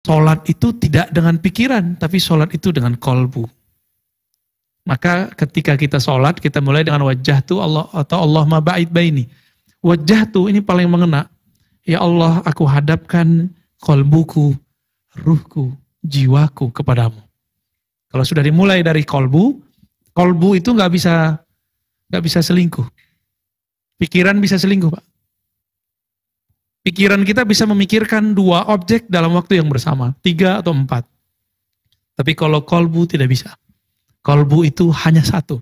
Sholat itu tidak dengan pikiran, tapi sholat itu dengan kolbu. Maka ketika kita sholat, kita mulai dengan wajah tu Allah atau Allahumma ba'id baini. Wajah tu ini paling mengena. Ya Allah, aku hadapkan kolbuku, ruhku, jiwaku kepadamu. Kalau sudah dimulai dari kolbu itu nggak bisa selingkuh. Pikiran bisa selingkuh, Pak. Pikiran kita bisa memikirkan 2 objek dalam waktu yang bersama, 3 atau 4. Tapi kalau kolbu tidak bisa. Kolbu itu hanya 1.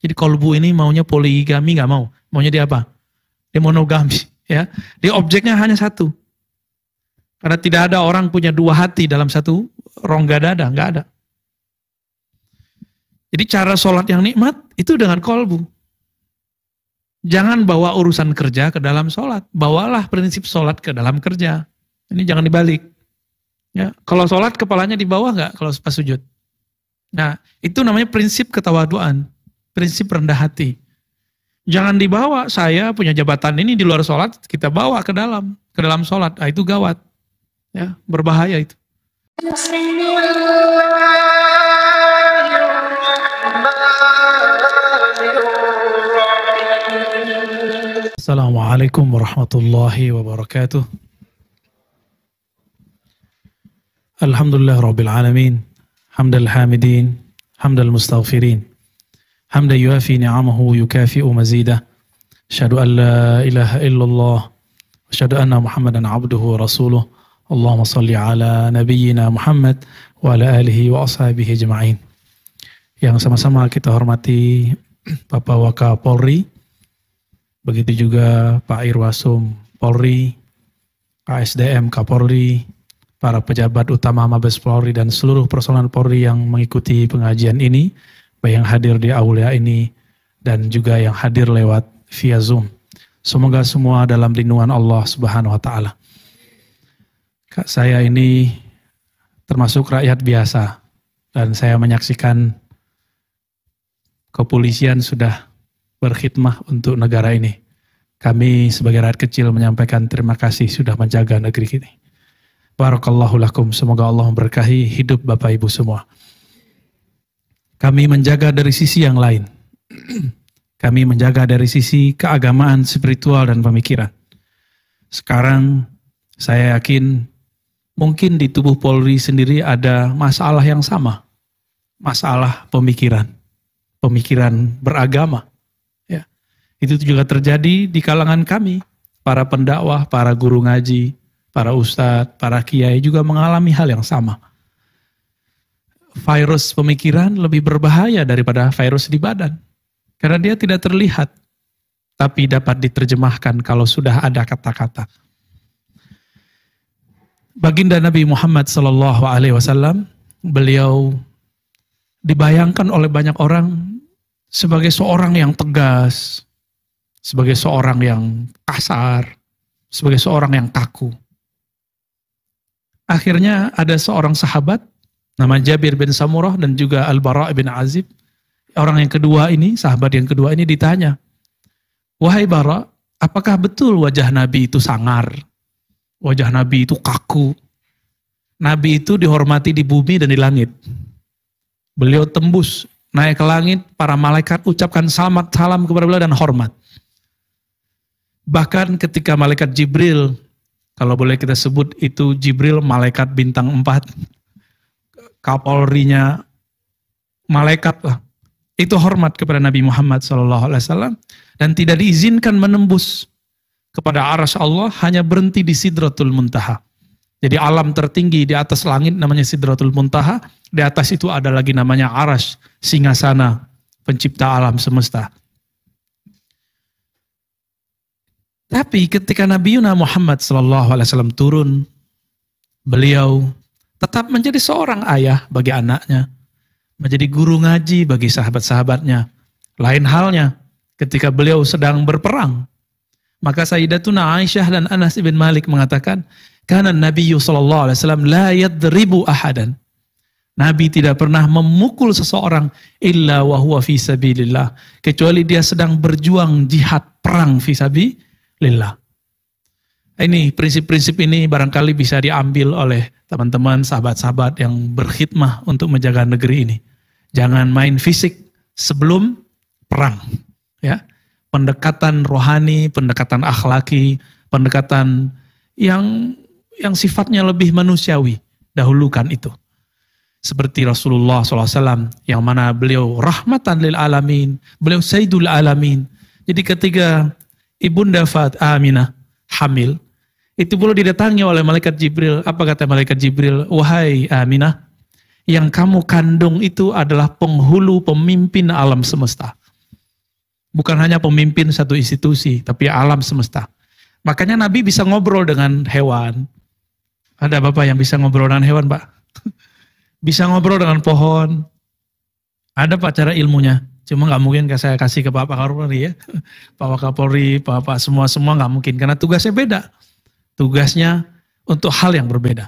Jadi kolbu ini maunya poligami nggak mau. Maunya dia apa? Dia monogami. Ya. Dia objeknya hanya 1. Karena tidak ada orang punya 2 hati dalam 1 rongga dada, nggak ada. Jadi cara sholat yang nikmat itu dengan kolbu. Jangan bawa urusan kerja ke dalam sholat. Bawalah prinsip sholat ke dalam kerja. Ini jangan dibalik. Ya, kalau sholat kepalanya di bawah nggak kalau pas sujud? Nah, itu namanya prinsip ketawaduan. Prinsip rendah hati. Jangan dibawa, saya punya jabatan ini di luar sholat, kita bawa ke dalam sholat. Nah, itu gawat. Ya, berbahaya itu. Assalamualaikum warahmatullahi wabarakatuh. Alhamdulillah rabbil alamin. Hamdal hamidin, hamdal mustaghfirin. Hamdan yuafi ni'amahu yukafi'u mazidah. Asyhadu an la ilaha illallah wa asyhadu anna Muhammadan abduhu wa rasuluh. Allahumma salli ala nabiyyina Muhammad wa ala alihi wa ashabihi ajma'in. Yang sama-sama kita hormati Bapak Wakapolri, begitu juga Pak Irwasum Polri, KSDM Kapolri, para pejabat utama Mabes Polri dan seluruh personel Polri yang mengikuti pengajian ini, baik yang hadir di aula ini dan juga yang hadir lewat via Zoom. Semoga semua dalam lindungan Allah Subhanahu wa taala. Saya ini termasuk rakyat biasa dan saya menyaksikan kepolisian sudah berkhidmah untuk negara ini. Kami sebagai rakyat kecil menyampaikan terima kasih sudah menjaga negeri ini. Barakallahu lakum, semoga Allah memberkahi hidup Bapak Ibu semua. Kami menjaga dari sisi yang lain. Kami menjaga dari sisi keagamaan, spiritual, dan pemikiran. Sekarang saya yakin mungkin di tubuh Polri sendiri ada masalah yang sama. Masalah pemikiran. Pemikiran beragama. Ya. Itu juga terjadi di kalangan kami. Para pendakwah, para guru ngaji, para ustadz, para kiai juga mengalami hal yang sama. Virus pemikiran lebih berbahaya daripada virus di badan. Karena dia tidak terlihat, tapi dapat diterjemahkan kalau sudah ada kata-kata. Baginda Nabi Muhammad SAW, beliau dibayangkan oleh banyak orang sebagai seorang yang tegas, sebagai seorang yang kasar, sebagai seorang yang kaku. Akhirnya ada seorang sahabat, nama Jabir bin Samurah dan juga Al-Bara' bin Azib. Orang yang kedua ini, sahabat yang kedua ini ditanya, "Wahai Bara, apakah betul wajah Nabi itu sangar? Wajah Nabi itu kaku? Nabi itu dihormati di bumi dan di langit. Beliau tembus, naik ke langit, para malaikat ucapkan salam kepada beliau dan hormat. Bahkan ketika malaikat Jibril, kalau boleh kita sebut itu Jibril malaikat bintang 4, Kapolrinya malaikat lah. Itu hormat kepada Nabi Muhammad SAW dan tidak diizinkan menembus kepada arsy Allah, hanya berhenti di Sidratul Muntaha. Jadi alam tertinggi di atas langit namanya Sidratul Muntaha, di atas itu ada lagi namanya arsy, singgasana pencipta alam semesta. Tapi ketika Nabi Muhammad SAW turun, beliau tetap menjadi seorang ayah bagi anaknya, menjadi guru ngaji bagi sahabat-sahabatnya. Lain halnya ketika beliau sedang berperang, maka Sayyidatuna Aisyah dan Anas bin Malik mengatakan, "Kana Nabiyyu sallallahu alaihi wasallam la yadribu ahadan." Nabi tidak pernah memukul seseorang illa wa huwa fi sabilillah, kecuali dia sedang berjuang jihad perang fi sabilillah. Ini prinsip-prinsip ini barangkali bisa diambil oleh teman-teman, sahabat-sahabat yang berkhidmah untuk menjaga negeri ini. Jangan main fisik sebelum perang. Ya, pendekatan rohani, pendekatan akhlaki, pendekatan yang sifatnya lebih manusiawi, dahulukan itu. Seperti Rasulullah SAW, yang mana beliau rahmatan lil alamin, beliau sayyidul alamin. Jadi ketika Ibunda Aminah hamil, itu perlu didatangi oleh malaikat Jibril. Apa kata malaikat Jibril? Wahai Aminah, yang kamu kandung itu adalah penghulu pemimpin alam semesta. Bukan hanya pemimpin satu institusi, tapi alam semesta. Makanya Nabi bisa ngobrol dengan hewan. Ada Bapak yang bisa ngobrol dengan hewan, Pak? Bisa ngobrol dengan pohon. Ada Pak cara ilmunya. Cuma nggak mungkin saya kasih ke Pak Kapolri ya. Pak Kapolri, Pak semua nggak mungkin. Karena tugasnya beda. Tugasnya untuk hal yang berbeda.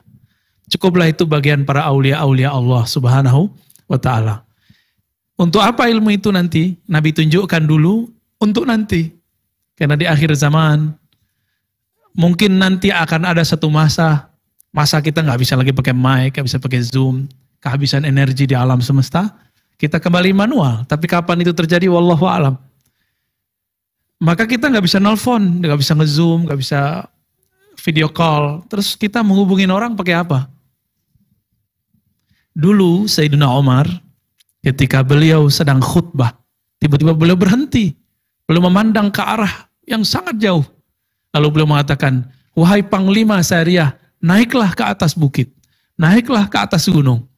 Cukuplah itu bagian para aulia-aulia Allah Subhanahu wa ta'ala. Untuk apa ilmu itu nanti? Nabi tunjukkan dulu untuk nanti. Karena di akhir zaman, mungkin nanti akan ada satu masa kita nggak bisa lagi pakai mic, nggak bisa pakai Zoom, kehabisan energi di alam semesta, kita kembali manual. Tapi kapan itu terjadi? Wallahu a'lam. Maka kita nggak bisa nelfon, nggak bisa nge-zoom, nggak bisa video call. Terus kita menghubungin orang pakai apa? Dulu Sayyidina Umar, ketika beliau sedang khutbah, tiba-tiba beliau berhenti. Beliau memandang ke arah yang sangat jauh. Lalu beliau mengatakan, wahai Panglima Sariyah, naiklah ke atas bukit. Naiklah ke atas gunung.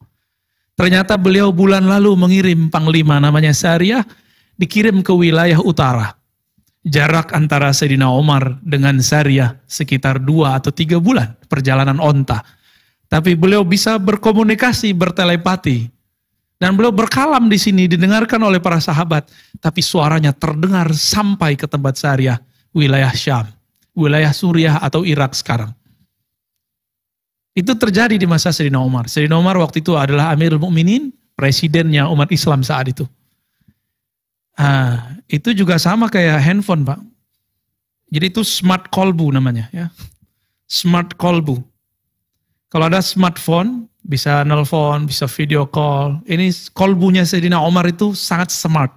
Ternyata beliau bulan lalu mengirim Panglima namanya Sariyah, dikirim ke wilayah utara. Jarak antara Sayyidina Umar dengan Sariyah sekitar 2 atau 3 bulan perjalanan onta. Tapi beliau bisa berkomunikasi, bertelepati. Dan beliau berkalam di sini, didengarkan oleh para sahabat. Tapi suaranya terdengar sampai ke tempat Sariyah, wilayah Syam, wilayah Suriah atau Irak sekarang. Itu terjadi di masa Sayyidina Umar. Sayyidina Umar waktu itu adalah Amirul Mukminin, presidennya umat Islam saat itu. Itu juga sama kayak handphone, Pak. Jadi itu smart kolbu namanya, ya. Smart kolbu. Kalau ada smartphone, bisa nelpon, bisa video call. Ini kolbunya Sayyidina Umar itu sangat smart.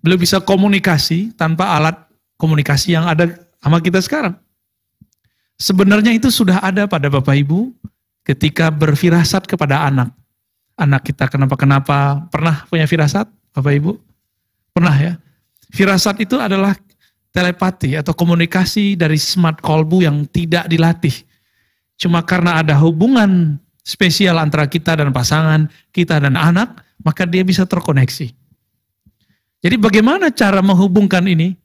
Beliau bisa komunikasi tanpa alat komunikasi yang ada sama kita sekarang. Sebenarnya itu sudah ada pada Bapak Ibu ketika berfirasat kepada anak. Anak kita kenapa-kenapa, pernah punya firasat, Bapak Ibu? Pernah ya? Firasat itu adalah telepati atau komunikasi dari smart kolbu yang tidak dilatih. Cuma karena ada hubungan spesial antara kita dan pasangan, kita dan anak, maka dia bisa terkoneksi. Jadi bagaimana cara menghubungkan ini?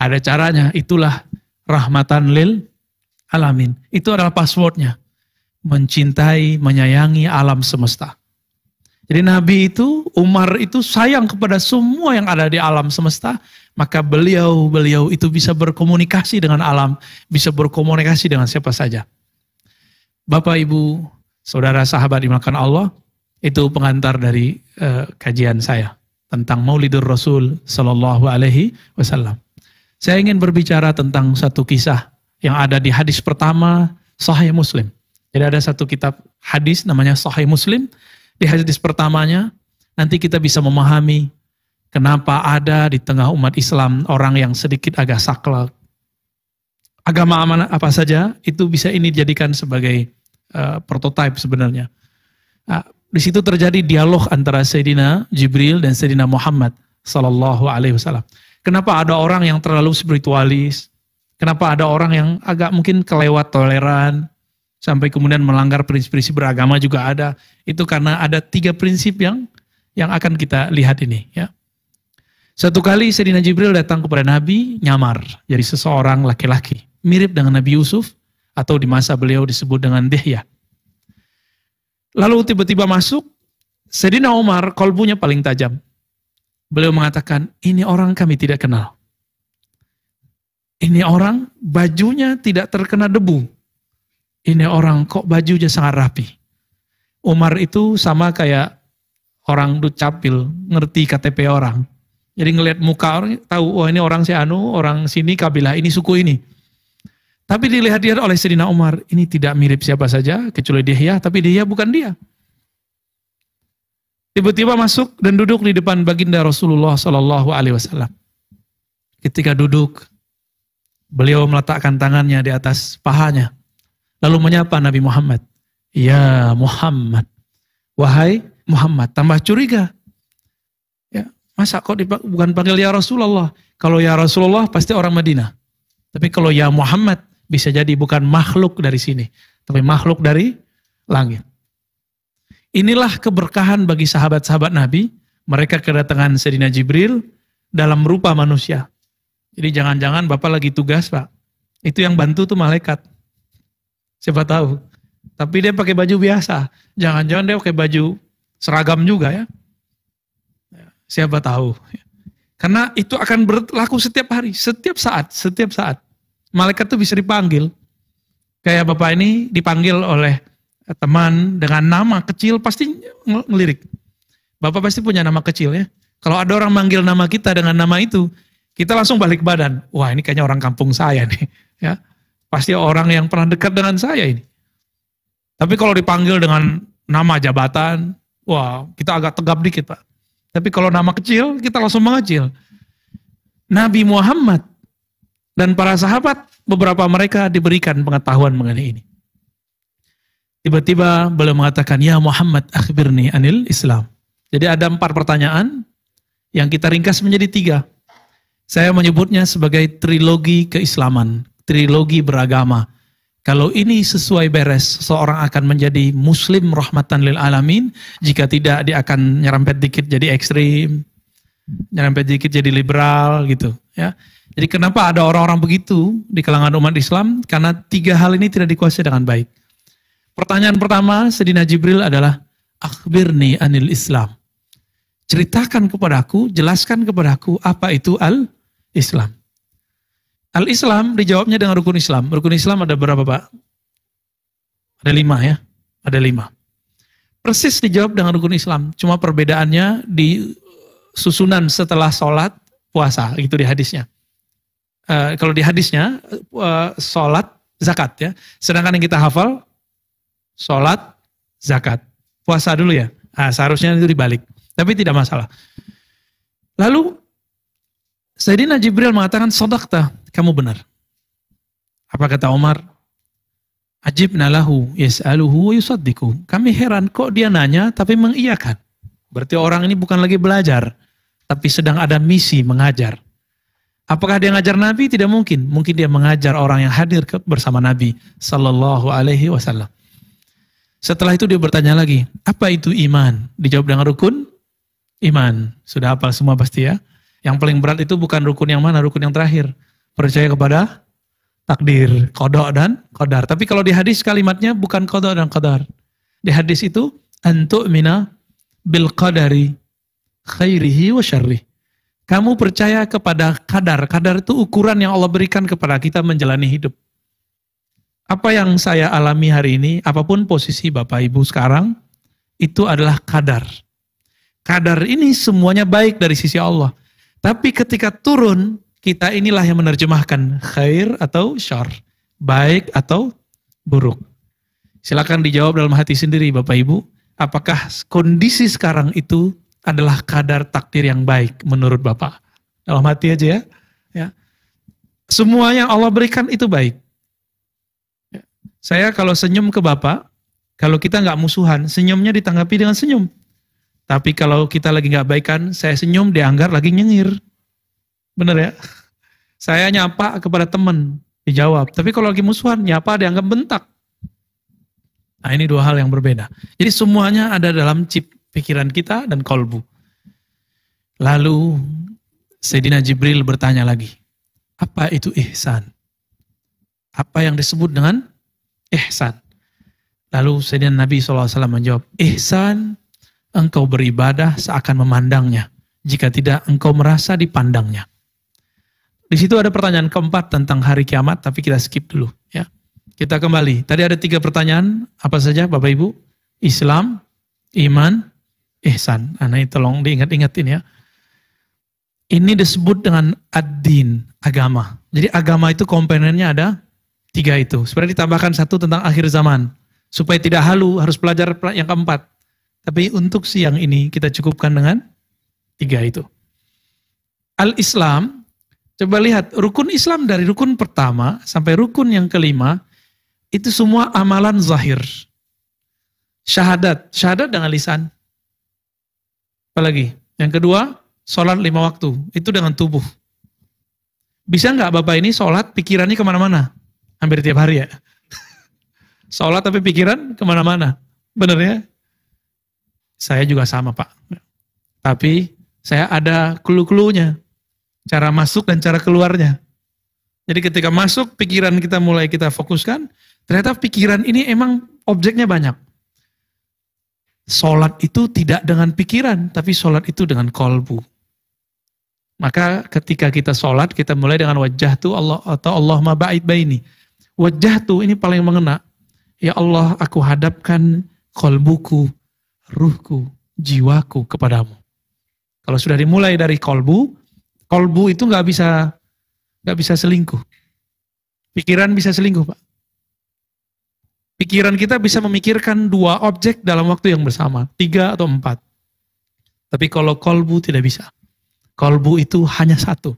Ada caranya, itulah rahmatan lil alamin. Itu adalah passwordnya. Mencintai, menyayangi alam semesta. Jadi Nabi itu, Umar itu sayang kepada semua yang ada di alam semesta, maka beliau itu bisa berkomunikasi dengan alam, bisa berkomunikasi dengan siapa saja. Bapak, Ibu, saudara, sahabat dimakan Allah, itu pengantar dari kajian saya tentang Maulidur Rasul Sallallahu Alaihi Wasallam. Saya ingin berbicara tentang satu kisah yang ada di hadis pertama Sahih Muslim. Jadi ada satu kitab hadis namanya Sahih Muslim. Di hadis pertamanya, nanti kita bisa memahami kenapa ada di tengah umat Islam orang yang sedikit agak saklek. Agama amanah apa saja, itu bisa ini dijadikan sebagai prototipe sebenarnya. Di situ terjadi dialog antara Sayyidina Jibril dan Sayyidina Muhammad Sallallahu Alaihi Wasallam. Kenapa ada orang yang terlalu spiritualis? Kenapa ada orang yang agak mungkin kelewat toleran? Sampai kemudian melanggar prinsip-prinsip beragama juga ada. Itu karena ada 3 prinsip yang akan kita lihat ini. Ya. Satu kali Sayyidina Jibril datang kepada Nabi nyamar. Jadi seseorang laki-laki. Mirip dengan Nabi Yusuf. Atau di masa beliau disebut dengan Dihya. Lalu tiba-tiba masuk. Sayyidina Umar kolbunya paling tajam. Beliau mengatakan, ini orang kami tidak kenal. Ini orang bajunya tidak terkena debu. Ini orang kok bajunya sangat rapi. Umar itu sama kayak orang dukcapil, ngerti KTP orang. Jadi ngelihat muka orang, tahu, oh ini orang si Anu, orang sini, kabilah ini, suku ini. Tapi dilihat-lihat oleh Sayyidina Umar, ini tidak mirip siapa saja, kecuali Dihya, tapi Dihya bukan dia. Tiba-tiba masuk dan duduk di depan baginda Rasulullah SAW. Ketika duduk, beliau meletakkan tangannya di atas pahanya, lalu menyapa Nabi Muhammad. Ya Muhammad, wahai Muhammad, tambah curiga. Ya, masa kok bukan panggil ya Rasulullah? Kalau ya Rasulullah pasti orang Madinah. Tapi kalau ya Muhammad, bisa jadi bukan makhluk dari sini, tapi makhluk dari langit. Inilah keberkahan bagi sahabat-sahabat Nabi, mereka kedatangan Sayyidina Jibril dalam rupa manusia. Jadi jangan-jangan Bapak lagi tugas Pak, itu yang bantu tuh malaikat. Siapa tahu. Tapi dia pakai baju biasa, jangan-jangan dia pakai baju seragam juga ya. Siapa tahu. Karena itu akan berlaku setiap hari, setiap saat. Malaikat itu bisa dipanggil. Kayak Bapak ini dipanggil oleh teman dengan nama kecil, pasti ngelirik. Bapak pasti punya nama kecil ya. Kalau ada orang manggil nama kita dengan nama itu, kita langsung balik badan. Wah ini kayaknya orang kampung saya nih. Ya, pasti orang yang pernah dekat dengan saya ini. Tapi kalau dipanggil dengan nama jabatan, wah kita agak tegap dikit Pak. Tapi kalau nama kecil, kita langsung mengecil. Nabi Muhammad dan para sahabat, beberapa mereka diberikan pengetahuan mengenai ini. Tiba-tiba beliau mengatakan, ya Muhammad akhbirni anil Islam. Jadi ada 4 pertanyaan yang kita ringkas menjadi 3. Saya menyebutnya sebagai trilogi keislaman, trilogi beragama. Kalau ini sesuai beres, seseorang akan menjadi muslim rahmatan lil alamin. Jika tidak, dia akan nyerempet dikit jadi ekstrim, nyerempet dikit jadi liberal gitu ya. Jadi kenapa ada orang-orang begitu di kalangan umat Islam? Karena 3 hal ini tidak dikuasai dengan baik. Pertanyaan pertama Sayyidina Jibril adalah, akhbirni anil Islam. Ceritakan kepadaku, jelaskan kepadaku apa itu al-Islam. Al-Islam dijawabnya dengan rukun Islam. Rukun Islam ada berapa Pak? Ada 5 ya, ada 5. Persis dijawab dengan rukun Islam. Cuma perbedaannya di susunan setelah sholat, puasa, gitu di hadisnya. Kalau di hadisnya, sholat, zakat ya. Sedangkan yang kita hafal, sholat, zakat. Puasa dulu ya. Nah, seharusnya itu dibalik. Tapi tidak masalah. Lalu, Sayyidina Jibril mengatakan, shadaqta, kamu benar. Apa kata Umar? Ajibna lahu yas'aluhu wa yusaddiqu. Kami heran kok dia nanya tapi mengiyakan. Berarti orang ini bukan lagi belajar, tapi sedang ada misi mengajar. Apakah dia ngajar Nabi? Tidak mungkin. Mungkin dia mengajar orang yang hadir bersama Nabi Sallallahu Alaihi Wasallam. Setelah itu dia bertanya lagi, apa itu iman? Dijawab dengan rukun iman. Sudah hafal semua pasti ya. Yang paling berat itu bukan rukun yang mana, rukun yang terakhir. Percaya kepada takdir, qada dan qadar. Tapi kalau di hadis kalimatnya bukan qada dan qadar. Di hadis itu antu'mina bil qadari khairihi wa syarrih. Kamu percaya kepada kadar. Kadar itu ukuran yang Allah berikan kepada kita menjalani hidup. Apa yang saya alami hari ini, apapun posisi Bapak Ibu sekarang, itu adalah kadar. Kadar ini semuanya baik dari sisi Allah. Tapi ketika turun, kita inilah yang menerjemahkan khair atau syar, baik atau buruk. Silakan dijawab dalam hati sendiri Bapak Ibu, apakah kondisi sekarang itu adalah kadar takdir yang baik menurut Bapak? Dalam hati aja ya. Ya. Semua yang Allah berikan itu baik. Ya. Saya kalau senyum ke Bapak, kalau kita nggak musuhan, senyumnya ditanggapi dengan senyum. Tapi kalau kita lagi nggak baikan, saya senyum dianggap lagi nyengir. Bener ya? Saya nyapa kepada teman, dijawab. Tapi kalau lagi musuhan, nyapa dianggap bentak. Nah ini 2 hal yang berbeda. Jadi semuanya ada dalam chip pikiran kita dan kolbu. Lalu Sayyidina Jibril bertanya lagi, apa itu ihsan? Apa yang disebut dengan ihsan? Lalu Sayyidina Nabi SAW menjawab, ihsan, engkau beribadah seakan memandangnya. Jika tidak, engkau merasa dipandangnya. Di situ ada pertanyaan keempat tentang hari kiamat, tapi kita skip dulu. Ya, kita kembali. Tadi ada 3 pertanyaan, apa saja Bapak Ibu? Islam, iman, ihsan. Nah ini tolong diingat-ingatin ya. Ini disebut dengan ad-din, agama. Jadi agama itu komponennya ada Tiga itu. Sebenarnya ditambahkan satu tentang akhir zaman. Supaya tidak halu, harus belajar yang keempat. Tapi untuk siang ini kita cukupkan dengan tiga itu. Al-Islam, coba lihat rukun Islam dari rukun pertama sampai rukun yang kelima, itu semua amalan zahir. Syahadat dengan lisan. Apalagi? Yang kedua, sholat 5 waktu, itu dengan tubuh. Bisa nggak Bapak ini sholat pikirannya kemana-mana? Hampir tiap hari ya. Sholat tapi pikiran kemana-mana. Bener ya? Saya juga sama Pak. Tapi saya ada clue-cluenya. Cara masuk dan cara keluarnya. Jadi ketika masuk, pikiran kita mulai kita fokuskan. Ternyata pikiran ini emang objeknya banyak. Sholat itu tidak dengan pikiran, tapi sholat itu dengan kolbu. Maka ketika kita sholat, kita mulai dengan wajah tu Allah atau Allahumma ba'id baini. Wajah tu ini paling mengena. Ya Allah, aku hadapkan kolbuku, ruhku, jiwaku kepadamu. Kalau sudah dimulai dari kolbu itu nggak bisa selingkuh. Pikiran bisa selingkuh, Pak. Pikiran kita bisa memikirkan 2 objek dalam waktu yang bersama, 3 atau 4. Tapi kalau kolbu tidak bisa. Kolbu itu hanya satu.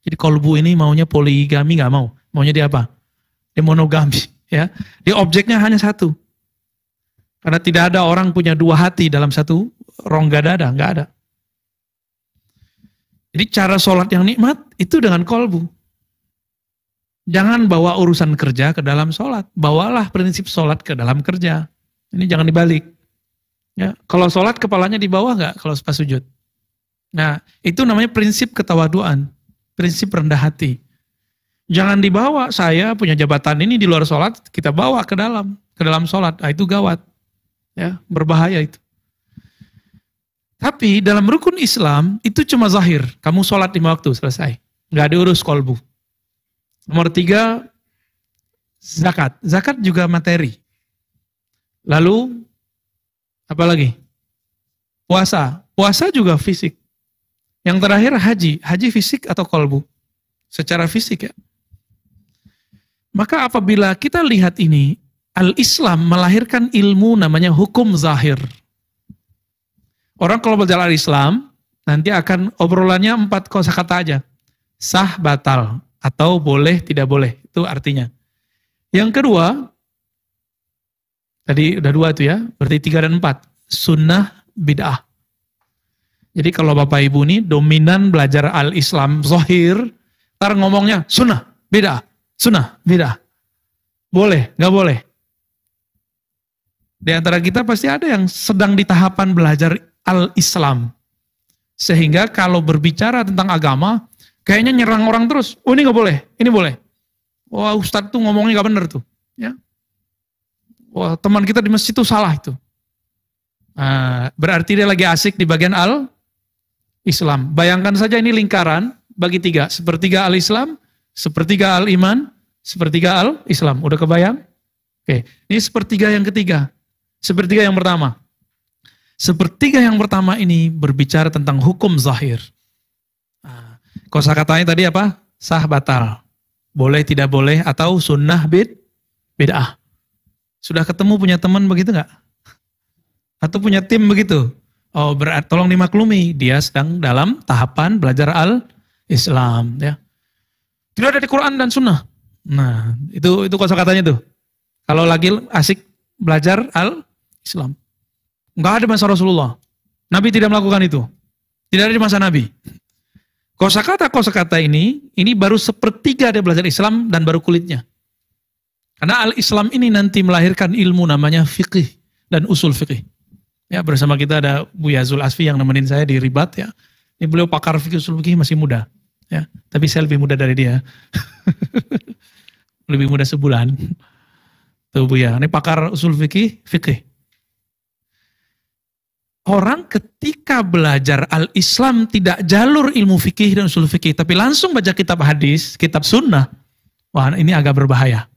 Jadi kolbu ini maunya poligami nggak mau. Maunya dia apa? Dia monogami. Ya, dia objeknya hanya satu. Karena tidak ada orang punya 2 hati dalam satu rongga dada, nggak ada. Jadi cara sholat yang nikmat itu dengan kolbu. Jangan bawa urusan kerja ke dalam sholat. Bawalah prinsip sholat ke dalam kerja. Ini jangan dibalik. Ya, kalau sholat kepalanya di bawah nggak kalau pas sujud. Nah, itu namanya prinsip ketawaduan, prinsip rendah hati. Jangan dibawa, saya punya jabatan ini di luar sholat, kita bawa ke dalam sholat. Nah, itu gawat. Ya, berbahaya itu. Tapi dalam rukun Islam, itu cuma zahir. Kamu sholat 5 waktu, selesai. Nggak diurus kolbu. Nomor 3, zakat. Zakat juga materi. Lalu, apa lagi? Puasa. Puasa juga fisik. Yang terakhir haji. Haji fisik atau kolbu? Secara fisik ya. Maka apabila kita lihat ini, Al-Islam melahirkan ilmu namanya hukum zahir. Orang kalau belajar Al-Islam, nanti akan obrolannya 4 kosakata aja. Sah, batal, atau boleh, tidak boleh. Itu artinya. Yang kedua, tadi udah 2 itu ya, berarti 3 dan 4. Sunnah, bid'ah. Jadi kalau Bapak Ibu ini dominan belajar Al-Islam zahir, ntar ngomongnya sunnah, bid'ah. Sunnah, bid'ah. Boleh, nggak boleh. Di antara kita pasti ada yang sedang di tahapan belajar Al-Islam. Sehingga kalau berbicara tentang agama, kayaknya nyerang orang terus. Oh ini nggak boleh, ini boleh. Wah Ustadz tuh ngomongnya nggak benar tuh. Ya. Wah teman kita di masjid tuh salah itu. Nah, berarti dia lagi asik di bagian Al-Islam. Bayangkan saja ini lingkaran bagi 3. Sepertiga Al-Islam, sepertiga Al-Iman, sepertiga Al-Islam. Udah kebayang? Oke, ini sepertiga yang ketiga. Sepertiga yang pertama. Sepertiga yang pertama ini berbicara tentang hukum zahir. Nah, kosakatanya tadi apa? Sah, batal. Boleh, tidak boleh, atau sunnah, bid'ah. Sudah ketemu punya teman begitu nggak? Atau punya tim begitu? Oh, berarti tolong dimaklumi, dia sedang dalam tahapan belajar Al-Islam. Ya. Tidak ada di Quran dan Sunnah. Nah, itu kosakatanya tuh. Kalau lagi asik belajar Al-Islam. Enggak ada masa Rasulullah. Nabi tidak melakukan itu. Tidak ada di masa Nabi. Kosakata ini baru sepertiga dia belajar Islam dan baru kulitnya. Karena Al-Islam ini nanti melahirkan ilmu namanya fiqih dan usul fiqih. Ya, bersama kita ada Buya Zul Asfi yang nemenin saya di Ribat ya. Ini beliau pakar fikih usul fikih masih muda. Ya, tapi saya lebih muda dari dia. Lebih muda sebulan. Tuh Buya, ini pakar usul fikih. Orang ketika belajar Al-Islam tidak jalur ilmu fikih dan usul fikih, tapi langsung baca kitab hadis, kitab sunnah, wah ini agak berbahaya.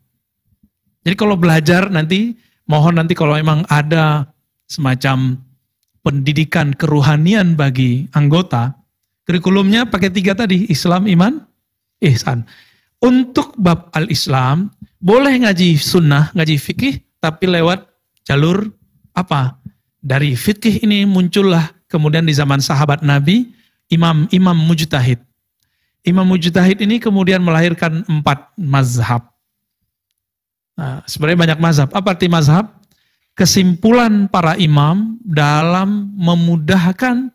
Jadi kalau belajar nanti, mohon nanti kalau memang ada semacam pendidikan keruhanian bagi anggota, kurikulumnya pakai 3 tadi, Islam, iman, ihsan. Untuk bab al-Islam, boleh ngaji sunnah, ngaji fikih, tapi lewat jalur apa? Dari fikih ini muncullah kemudian di zaman sahabat Nabi, imam mujtahid. Imam mujtahid ini kemudian melahirkan 4 mazhab. Nah, sebenarnya banyak mazhab. Apa arti mazhab? Kesimpulan para imam dalam memudahkan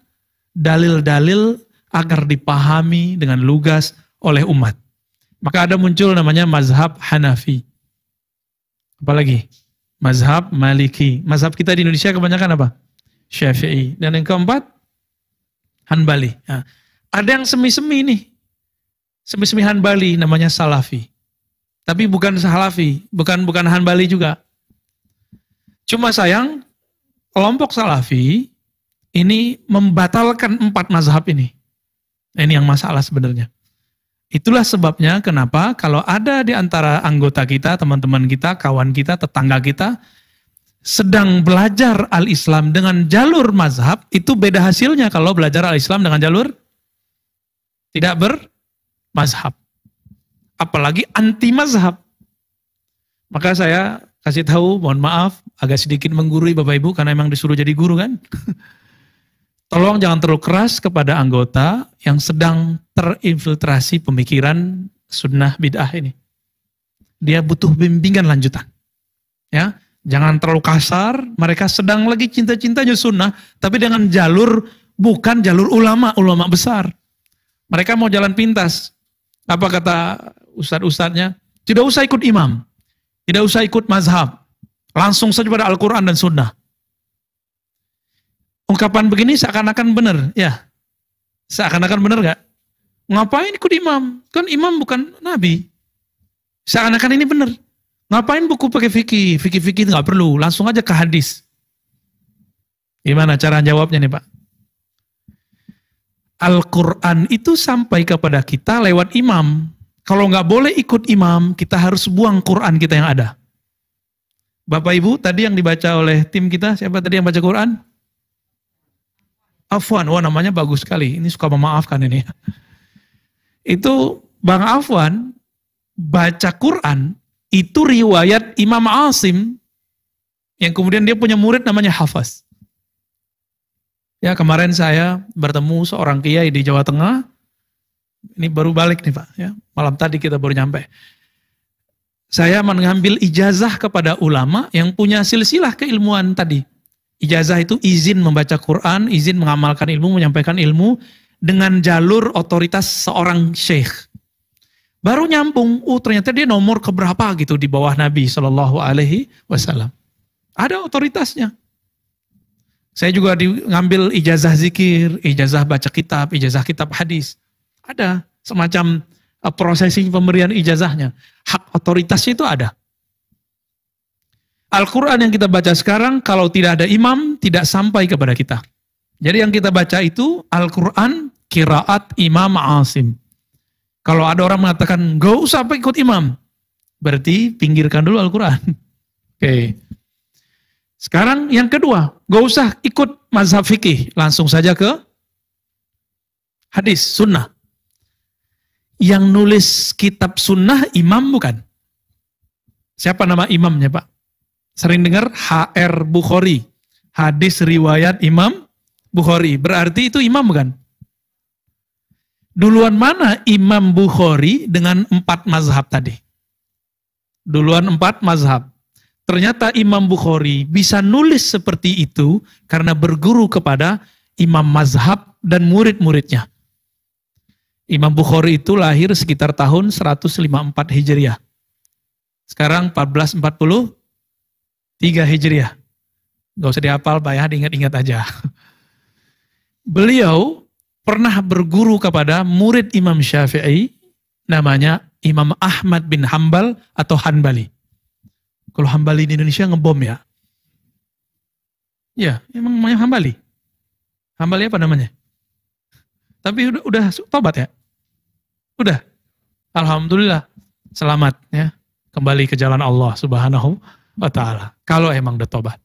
dalil-dalil agar dipahami dengan lugas oleh umat. Maka ada muncul namanya mazhab Hanafi. Apalagi? Mazhab Maliki. Mazhab kita di Indonesia kebanyakan apa? Syafi'i. Dan yang keempat, Hanbali. Nah, ada yang semi-semi nih. Semi-semi Hanbali namanya Salafi. Tapi bukan Salafi, bukan Hanbali juga. Cuma sayang, kelompok Salafi ini membatalkan 4 mazhab ini. Ini yang masalah sebenarnya. Itulah sebabnya kenapa kalau ada di antara anggota kita, teman-teman kita, kawan kita, tetangga kita, sedang belajar al-Islam dengan jalur mazhab, itu beda hasilnya kalau belajar al-Islam dengan jalur tidak bermazhab. Apalagi anti mazhab. Maka saya kasih tahu, mohon maaf, agak sedikit menggurui Bapak Ibu, karena memang disuruh jadi guru kan. Tolong jangan terlalu keras kepada anggota yang sedang terinfiltrasi pemikiran sunnah bid'ah ini. Dia butuh bimbingan lanjutan. Ya, jangan terlalu kasar, mereka sedang lagi cinta-cintanya sunnah, tapi dengan jalur, bukan jalur ulama besar. Mereka mau jalan pintas. Apa kata ustadz-ustadznya? Tidak usah ikut imam, tidak usah ikut mazhab, langsung saja pada Al-Quran dan sunnah. Ungkapan begini seakan-akan benar, ya. Seakan-akan benar gak? Ngapain ikut imam? Kan imam bukan nabi. Seakan-akan ini benar. Ngapain buku pakai fikih? Fikih-fikih nggak perlu, langsung aja ke hadis. Gimana cara jawabnya nih Pak? Al-Quran itu sampai kepada kita lewat imam. Kalau nggak boleh ikut imam, kita harus buang Quran kita yang ada. Bapak Ibu, tadi yang dibaca oleh tim kita, siapa tadi yang baca Quran? Afwan, wah namanya bagus sekali. Ini suka memaafkan ini. Itu Bang Afwan baca Quran, itu riwayat Imam Asim, yang kemudian dia punya murid namanya Hafaz. Ya, kemarin saya bertemu seorang kiai di Jawa Tengah. Ini baru balik nih Pak. Ya, malam tadi kita baru nyampe. Saya mengambil ijazah kepada ulama yang punya silsilah keilmuan tadi. Ijazah itu izin membaca Quran, izin mengamalkan ilmu, menyampaikan ilmu dengan jalur otoritas seorang syekh. Baru nyambung, ternyata dia nomor keberapa gitu di bawah Nabi Shallallahu Alaihi Wasallam. Ada otoritasnya. Saya juga ngambil ijazah zikir, ijazah baca kitab, ijazah kitab hadis. Ada semacam prosesi pemberian ijazahnya. Hak otoritasnya itu ada. Al-Quran yang kita baca sekarang, kalau tidak ada imam, tidak sampai kepada kita. Jadi yang kita baca itu Al-Quran qiraat Imam Asim. Kalau ada orang mengatakan, gak usah ikut imam, berarti pinggirkan dulu Al-Quran. Oke. Sekarang yang kedua, gak usah ikut mazhab fikih, langsung saja ke hadis, sunnah. Yang nulis kitab sunnah imam bukan? Siapa nama imamnya Pak? Sering dengar HR Bukhari, hadis riwayat Imam Bukhari. Berarti itu imam bukan? Duluan mana Imam Bukhari dengan 4 mazhab tadi? Duluan 4 mazhab. Ternyata Imam Bukhari bisa nulis seperti itu karena berguru kepada imam mazhab dan murid-muridnya. Imam Bukhari itu lahir sekitar tahun 154 Hijriah. Sekarang 1443 Hijriah. Gak usah dihafal Pak ya, diingat-ingat aja. Beliau pernah berguru kepada murid Imam Syafi'i, namanya Imam Ahmad bin Hambal atau Hanbali. Kalau Hambali di Indonesia ngebom ya. Ya, emang namanya Hambali. Hambali apa namanya? Tapi udah tobat ya? Udah. Alhamdulillah. Selamat ya. Kembali ke jalan Allah Subhanahu wa ta'ala. Kalau emang udah tobat.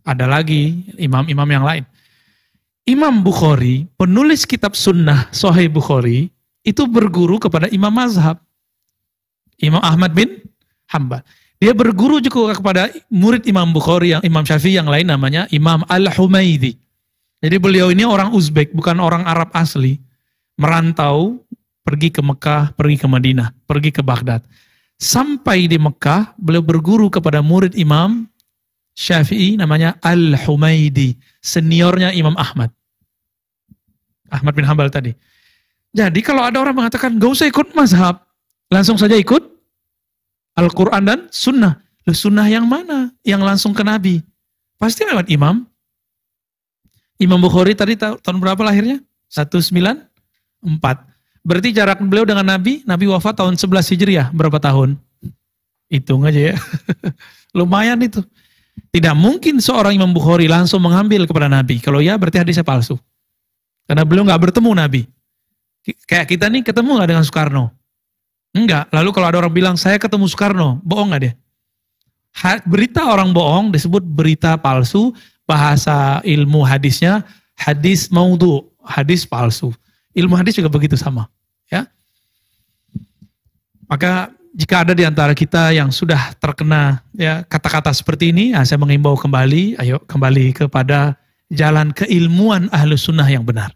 Ada lagi imam-imam yang lain. Imam Bukhari, penulis kitab sunnah Sahih Bukhari, itu berguru kepada imam mazhab. Imam Ahmad bin Hambal. Dia berguru juga kepada murid Imam Bukhari, yang Imam Syafi'i yang lain namanya Imam Al-Humaidi. Jadi beliau ini orang Uzbek, bukan orang Arab asli. Merantau, pergi ke Mekah, pergi ke Madinah, pergi ke Baghdad. Sampai di Mekah, beliau berguru kepada murid Imam Syafi'i namanya Al-Humaidi, seniornya Imam Ahmad. Ahmad bin Hambal tadi. Jadi kalau ada orang mengatakan, gak usah ikut mazhab, langsung saja ikut Al-Quran dan Sunnah. Loh, Sunnah yang mana? Yang langsung ke Nabi. Pasti lewat Imam. Imam Bukhari tadi tahun berapa lahirnya? 194. Berarti jarak beliau dengan Nabi wafat tahun 11 Hijriah. Berapa tahun? Hitung aja ya. Lumayan itu. Tidak mungkin seorang Imam Bukhari langsung mengambil kepada Nabi. Kalau ya berarti hadisnya palsu. Karena beliau nggak bertemu Nabi. Kayak kita nih ketemu nggak dengan Soekarno? Enggak. Lalu kalau ada orang bilang, saya ketemu Soekarno, bohong nggak dia? Berita orang bohong disebut berita palsu, bahasa ilmu hadisnya hadis maudhu, hadis palsu. Ilmu hadis juga begitu sama. Ya. Maka jika ada di antara kita yang sudah terkena ya kata-kata seperti ini, saya mengimbau kembali, ayo kembali kepada jalan keilmuan Ahlus Sunnah yang benar,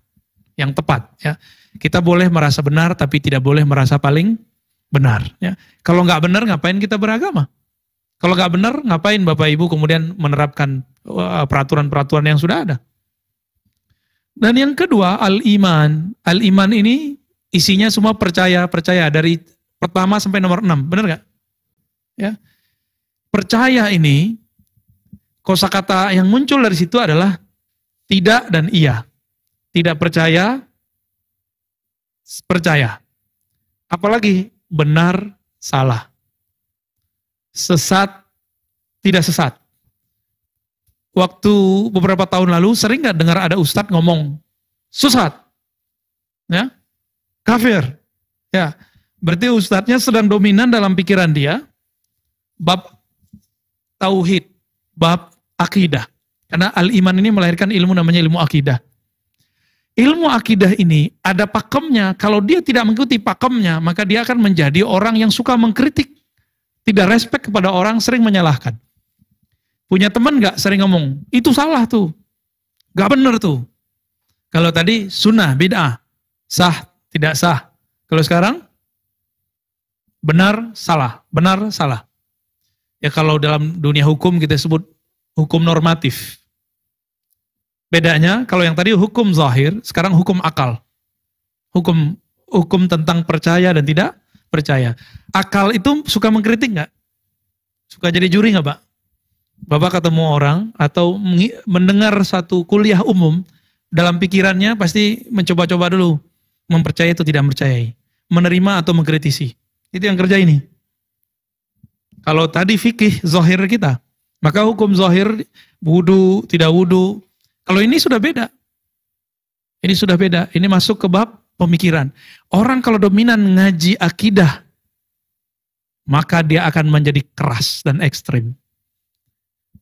yang tepat. Ya. Kita boleh merasa benar, tapi tidak boleh merasa paling benar. Ya. Kalau nggak benar, ngapain kita beragama? Kalau nggak benar, ngapain Bapak Ibu kemudian menerapkan peraturan-peraturan yang sudah ada? Dan yang kedua, al-iman. Al-iman ini isinya semua percaya dari pertama sampai nomor 6. Benar nggak? Ya. Percaya ini, kosakata yang muncul dari situ adalah tidak dan iya. Tidak percaya, percaya. Apalagi benar, salah. Sesat, tidak sesat. Waktu beberapa tahun lalu sering nggak dengar ada ustadz ngomong sesat, ya, kafir, ya. Berarti ustadznya sedang dominan dalam pikiran dia bab tauhid, bab akidah. Karena al-iman ini melahirkan ilmu namanya ilmu akidah. Ilmu akidah ini ada pakemnya. Kalau dia tidak mengikuti pakemnya, maka dia akan menjadi orang yang suka mengkritik. Tidak respect kepada orang, sering menyalahkan. Punya teman gak sering ngomong, itu salah tuh. Gak bener tuh. Kalau tadi sunnah, bid'ah. Sah, tidak sah. Kalau sekarang, benar, salah. Benar, salah. Ya kalau dalam dunia hukum kita sebut hukum normatif. Bedanya, kalau yang tadi hukum zahir, sekarang hukum akal. Hukum tentang percaya dan tidak percaya. Akal itu suka mengkritik nggak? Suka jadi juri nggak, Pak? Bapak ketemu orang atau mendengar satu kuliah umum, dalam pikirannya pasti mencoba-coba dulu. Mempercayai atau tidak mempercayai. Menerima atau mengkritisi. Itu yang kerja ini. Kalau tadi fikih zahir kita, maka hukum zahir, wudu, tidak wudu, kalau ini sudah beda. Ini sudah beda. Ini masuk ke bab pemikiran. Orang kalau dominan ngaji akidah, maka dia akan menjadi keras dan ekstrim.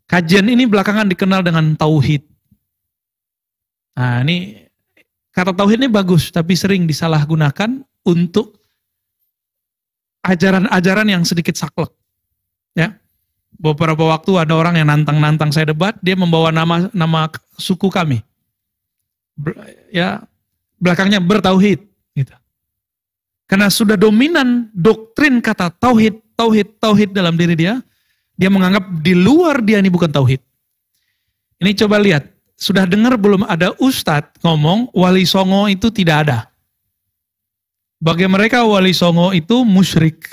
Kajian ini belakangan dikenal dengan tauhid. Nah ini, kata tauhid ini bagus, tapi sering disalahgunakan untuk ajaran-ajaran yang sedikit saklek. Ya. Beberapa waktu ada orang yang nantang saya debat, dia membawa nama suku kami. Ya, belakangnya bertauhid gitu. Karena sudah dominan doktrin kata tauhid dalam diri dia menganggap di luar dia ini bukan tauhid. Ini coba lihat, sudah dengar belum ada ustadz ngomong wali songo itu tidak ada. Bagi mereka wali songo itu musyrik.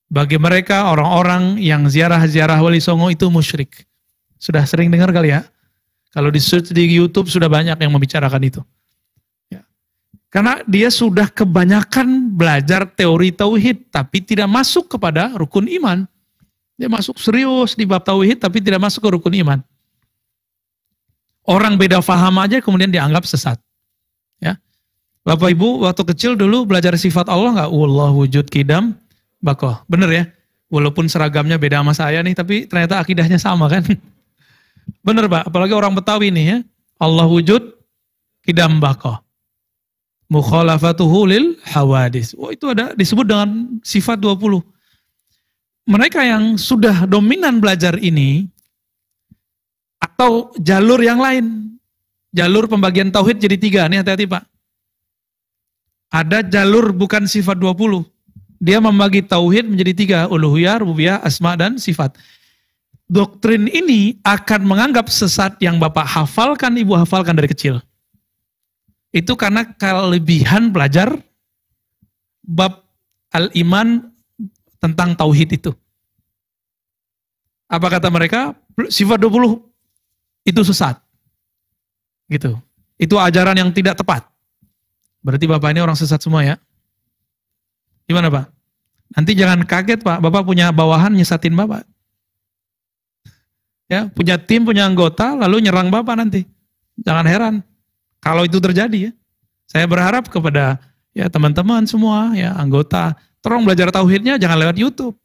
Bagi mereka orang-orang yang ziarah-ziarah wali songo itu musyrik. Sudah sering dengar kali ya? Kalau di search di YouTube sudah banyak yang membicarakan itu. Ya. Karena dia sudah kebanyakan belajar teori tauhid, tapi tidak masuk kepada rukun iman. Dia masuk serius di bab tauhid, tapi tidak masuk ke rukun iman. Orang beda faham aja kemudian dianggap sesat. Ya. Bapak Ibu waktu kecil dulu belajar sifat Allah nggak? Wallahu wujud kidam bakoh, bener ya? Walaupun seragamnya beda sama saya nih, tapi ternyata akidahnya sama kan? Bener Pak, apalagi orang Betawi nih ya. Allah wujud, kidam bakoh. Mukhalafatuhu lil hawadis. Oh, itu ada disebut dengan sifat 20. Mereka yang sudah dominan belajar ini, atau jalur yang lain, jalur pembagian tauhid jadi 3, nih hati-hati Pak. Ada jalur bukan sifat 20. Dia membagi tauhid menjadi 3, uluhiyah, rububiyah, asma dan sifat. Doktrin ini akan menganggap sesat yang Bapak hafalkan, Ibu hafalkan dari kecil. Itu karena kelebihan belajar bab al-iman tentang tauhid itu. Apa kata mereka? Sifat 20 itu sesat. Gitu. Itu ajaran yang tidak tepat. Berarti Bapak ini orang sesat semua ya. Gimana Pak? Nanti jangan kaget Pak, Bapak punya bawahan nyesatin Bapak. Ya, punya tim, punya anggota, lalu nyerang Bapak nanti. Jangan heran kalau itu terjadi ya. Saya berharap kepada ya teman-teman semua, ya anggota, tolong belajar tauhidnya jangan lewat YouTube.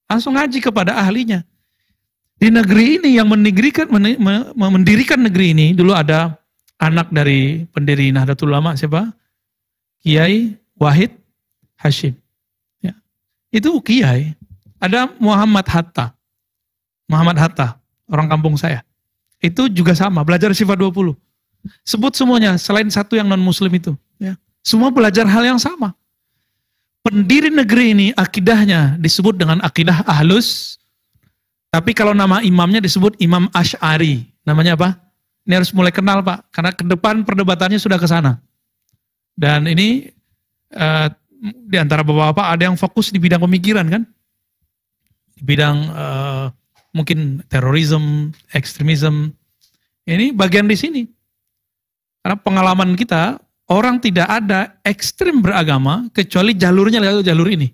Langsung ngaji kepada ahlinya. Di negeri ini yang mendirikan negeri ini, dulu ada anak dari pendiri Nahdlatul Ulama siapa? Kiai Wahid Hashim. Ya. Itu Kiai. Ada Muhammad Hatta. Muhammad Hatta, orang kampung saya. Itu juga sama, belajar sifat 20. Sebut semuanya, selain satu yang non-muslim itu. Ya. Semua belajar hal yang sama. Pendiri negeri ini, akidahnya disebut dengan akidah ahlus. Tapi kalau nama imamnya disebut Imam Asy'ari. Namanya apa? Ini harus mulai kenal Pak, karena ke depan perdebatannya sudah ke sana. Dan ini di antara bapak-bapak ada yang fokus di bidang pemikiran kan? Di bidang mungkin terorisme, ekstremisme. Ini bagian di sini. Karena pengalaman kita, orang tidak ada ekstrim beragama kecuali jalurnya lewat jalur ini.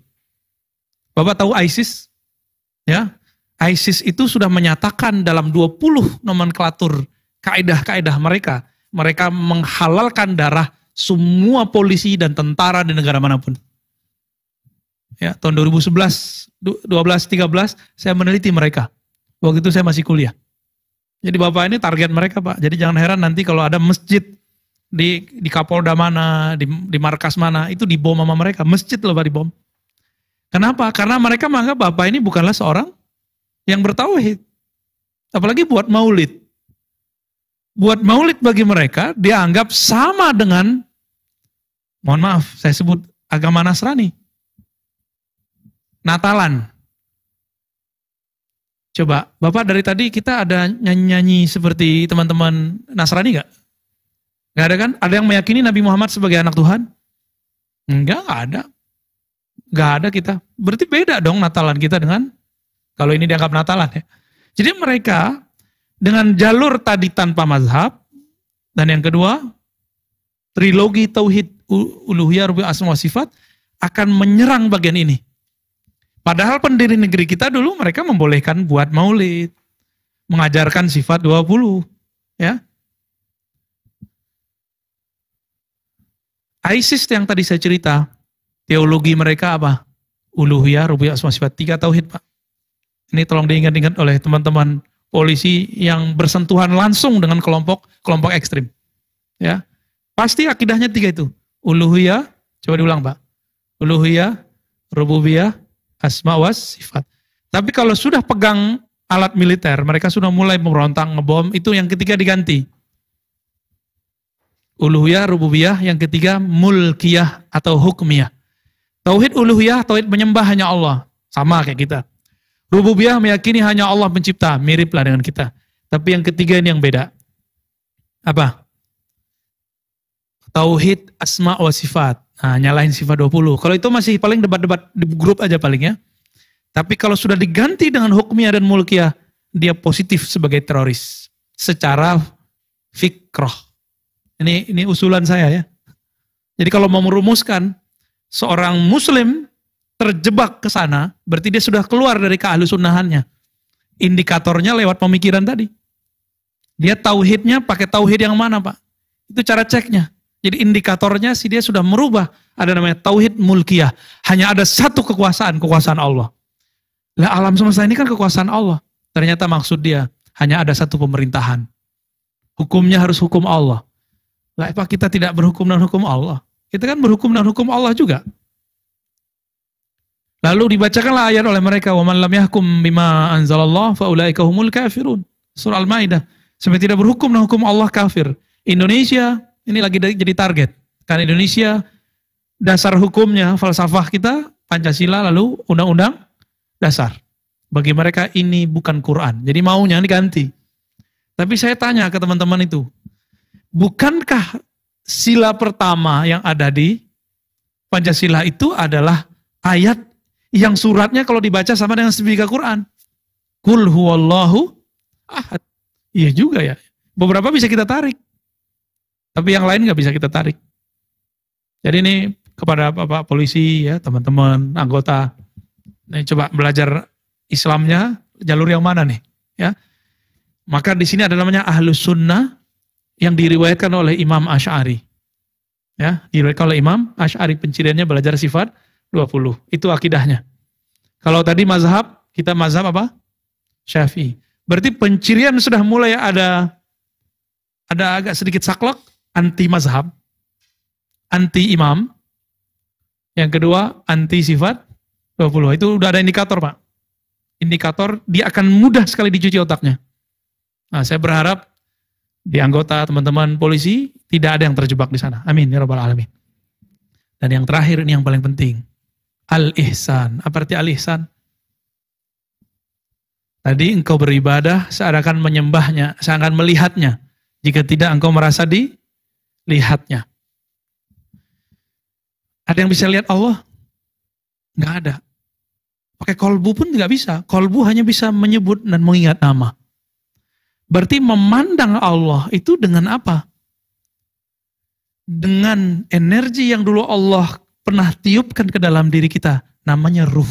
Bapak tahu ISIS? Ya, ISIS itu sudah menyatakan dalam 20 nomenklatur kaedah-kaedah mereka. Mereka menghalalkan darah semua polisi dan tentara di negara manapun. Ya, tahun 2011, 12, 13 saya meneliti mereka. Waktu itu saya masih kuliah. Jadi Bapak ini target mereka Pak. Jadi jangan heran nanti kalau ada masjid di Kapolda mana, di markas mana, itu dibom sama mereka. Masjid loh Pak dibom. Kenapa? Karena mereka menganggap Bapak ini bukanlah seorang yang bertauhid. Apalagi buat maulid. Buat maulid bagi mereka dianggap sama dengan, mohon maaf, saya sebut agama Nasrani. Natalan. Coba, Bapak dari tadi kita ada nyanyi-nyanyi seperti teman-teman Nasrani gak? Gak ada kan? Ada yang meyakini Nabi Muhammad sebagai anak Tuhan? Enggak, gak ada. Gak ada kita. Berarti beda dong Natalan kita dengan, kalau ini dianggap Natalan ya. Jadi mereka dengan jalur tadi tanpa mazhab, dan yang kedua, trilogi Tauhid Uluhiyah Rububiyah Asma wa Sifat akan menyerang bagian ini. Padahal pendiri negeri kita dulu mereka membolehkan buat maulid, mengajarkan sifat 20, ya. ISIS yang tadi saya cerita, teologi mereka apa? Uluhiyah, Rububiyah, Asma wa Sifat, 3 tauhid, Pak. Ini tolong diingat-ingat oleh teman-teman polisi yang bersentuhan langsung dengan kelompok ekstrim. Ya. Pasti akidahnya 3 itu. Uluhiyah, coba diulang, Pak. Uluhiyah, Rububiyah, Asma wa Sifat. Tapi kalau sudah pegang alat militer, mereka sudah mulai memberontak, ngebom, itu yang ketiga diganti. Uluhiyah, Rububiyah, yang ketiga Mulkiyah atau Hukmiyah. Tauhid uluhiyah, tauhid menyembah hanya Allah, sama kayak kita. Rububiyah meyakini hanya Allah pencipta, miriplah dengan kita. Tapi yang ketiga ini yang beda. Apa? Tauhid Asma wa Sifat. Nah, nyalahin sifat 20. Kalau itu masih paling debat-debat di grup aja paling ya. Tapi kalau sudah diganti dengan Hukmiyah dan Mulkiyah, dia positif sebagai teroris. Secara fikroh. Ini usulan saya ya. Jadi kalau mau merumuskan, seorang muslim terjebak ke sana, berarti dia sudah keluar dari keahlusunnahannya. Indikatornya lewat pemikiran tadi. Dia tauhidnya pakai tauhid yang mana Pak? Itu cara ceknya. Jadi indikatornya sih dia sudah merubah. Ada namanya tauhid mulkiyah. Hanya ada satu kekuasaan Allah. Lah alam semesta ini kan kekuasaan Allah. Ternyata maksud dia hanya ada satu pemerintahan. Hukumnya harus hukum Allah. Lah apa kita tidak berhukum dengan hukum Allah? Kita kan berhukum dengan hukum Allah juga. Lalu dibacakanlah ayat oleh mereka, "Wa man lam yahkum bima anzalallah fa ulaika humul kafirun." Surah Al-Maidah. Sampai tidak berhukum dengan hukum Allah kafir. Indonesia ini lagi jadi target. Karena Indonesia dasar hukumnya, falsafah kita Pancasila lalu undang-undang dasar. Bagi mereka ini bukan Quran. Jadi maunya diganti. Tapi saya tanya ke teman-teman itu, bukankah sila pertama yang ada di Pancasila itu adalah ayat yang suratnya kalau dibaca sama dengan sebega Quran? Qul huwallahu ahad. Iya juga ya. Beberapa bisa kita tarik. Tapi yang lain nggak bisa kita tarik. Jadi ini kepada Bapak polisi ya, teman-teman, anggota. Nih coba belajar Islamnya jalur yang mana nih? Ya. Maka di sini ada namanya Ahlus Sunnah yang diriwayatkan oleh Imam Asy'ari. Ya, diriwayatkan oleh Imam Asy'ari, penciriannya belajar sifat 20. Itu akidahnya. Kalau tadi mazhab, kita mazhab apa? Syafi'i. Berarti pencirian sudah mulai ada agak sedikit saklek, anti mazhab, anti imam. Yang kedua, anti sifat 20. Itu udah ada indikator, Pak. Indikator dia akan mudah sekali dicuci otaknya. Nah, saya berharap di anggota teman-teman polisi tidak ada yang terjebak di sana. Amin ya rabbal alamin. Dan yang terakhir ini yang paling penting. Al-ihsan. Apa arti al-ihsan? Tadi engkau beribadah seakan menyembahnya, seakan melihatnya. Jika tidak engkau merasa dilihatnya. Ada yang bisa lihat Allah? Enggak ada. Pakai kolbu pun enggak bisa. Kolbu hanya bisa menyebut dan mengingat nama. Berarti memandang Allah itu dengan apa? Dengan energi yang dulu Allah pernah tiupkan ke dalam diri kita. Namanya ruh.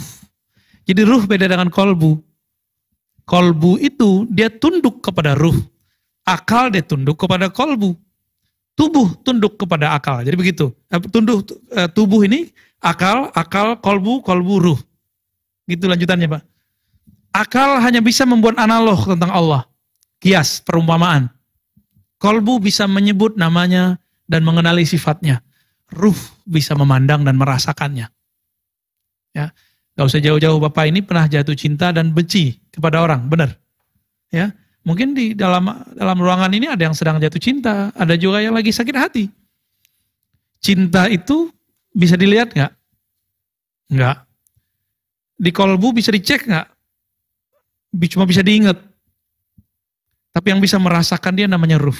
Jadi ruh beda dengan kolbu. Kolbu itu dia tunduk kepada ruh. Akal dia tunduk kepada kolbu. Tubuh tunduk kepada akal. Jadi begitu. Tubuh ini akal, kolbu, ruh. Gitu lanjutannya, Pak. Akal hanya bisa membuat analog tentang Allah. Kias, perumpamaan. Kolbu bisa menyebut namanya dan mengenali sifatnya. Ruh bisa memandang dan merasakannya. Ya, gak usah jauh-jauh, Bapak ini pernah jatuh cinta dan benci kepada orang, benar? Ya, mungkin di dalam ruangan ini ada yang sedang jatuh cinta, ada juga yang lagi sakit hati. Cinta itu bisa dilihat nggak? Nggak. Di kolbu bisa dicek nggak? Cuma bisa diingat. Tapi yang bisa merasakan dia namanya ruh.